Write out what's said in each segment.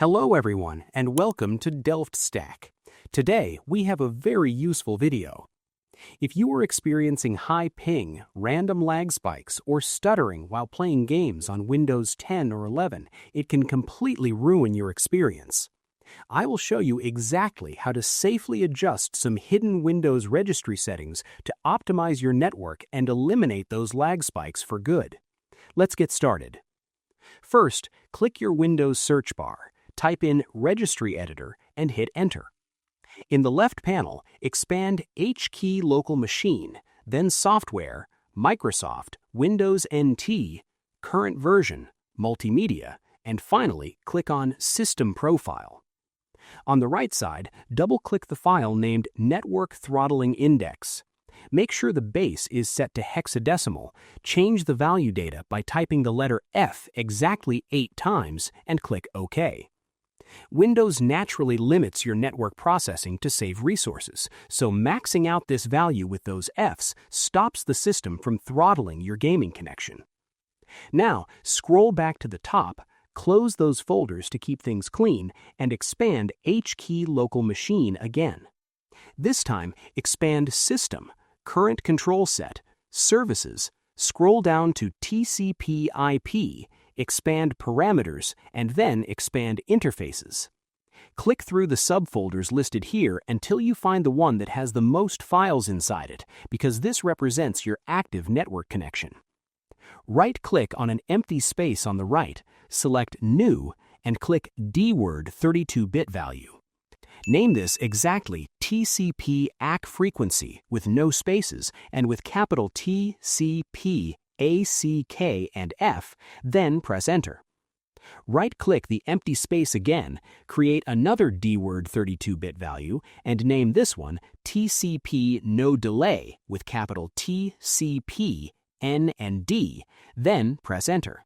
Hello everyone and welcome to DelftStack. Today we have a very useful video. If you are experiencing high ping, random lag spikes, or stuttering while playing games on Windows 10 or 11, it can completely ruin your experience. I will show you exactly how to safely adjust some hidden Windows registry settings to optimize your network and eliminate those lag spikes for good. Let's get started. First, click your Windows search bar. Type in Registry Editor and hit Enter. In the left panel, expand H-key local machine, then Software, Microsoft, Windows NT, Current Version, Multimedia, and finally click on System Profile. On the right side, double-click the file named Network Throttling Index. Make sure the base is set to hexadecimal. Change the value data by typing the letter F exactly 8 times and click OK. Windows naturally limits your network processing to save resources, so maxing out this value with those Fs stops the system from throttling your gaming connection. Now, scroll back to the top, close those folders to keep things clean, and expand H-key local machine again. This time, expand System, Current Control Set, Services, scroll down to TCP/IP, expand Parameters, and then expand Interfaces. Click through the subfolders listed here until you find the one that has the most files inside it, because this represents your active network connection. Right-click on an empty space on the right, select New, and click DWORD 32-bit value. Name this exactly TCPAckFrequency with no spaces and with capital T, C, P, A, C, K, and F, then press Enter. Right-click the empty space again, create another DWORD 32-bit value, and name this one TCPNoDelay with capital T, C, P, N, and D, then press Enter.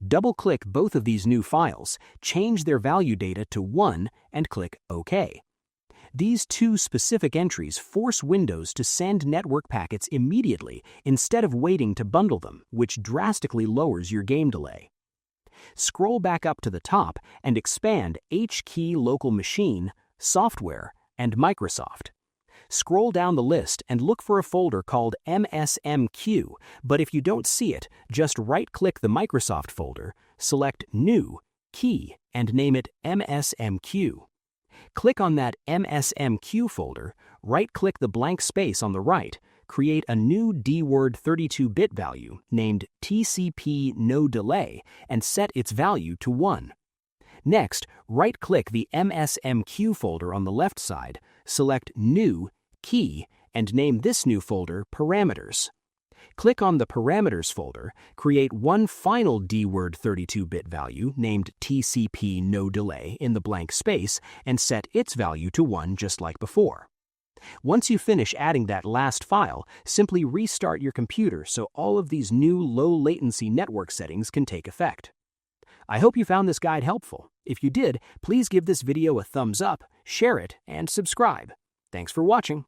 Double-click both of these new files, change their value data to 1, and click OK. These two specific entries force Windows to send network packets immediately instead of waiting to bundle them, which drastically lowers your game delay. Scroll back up to the top and expand H-key local machine, Software, and Microsoft. Scroll down the list and look for a folder called MSMQ, but if you don't see it, just right-click the Microsoft folder, select New, Key, and name it MSMQ. Click on that MSMQ folder, right-click the blank space on the right, create a new DWORD 32-bit value named TCPNoDelay, and set its value to 1. Next, right-click the MSMQ folder on the left side, select New, Key, and name this new folder Parameters. Click on the Parameters folder, create one final DWORD 32-bit value named TCPNoDelay in the blank space, and set its value to 1 just like before. Once you finish adding that last file, simply restart your computer so all of these new low-latency network settings can take effect. I hope you found this guide helpful. If you did, please give this video a thumbs up, share it, and subscribe. Thanks for watching.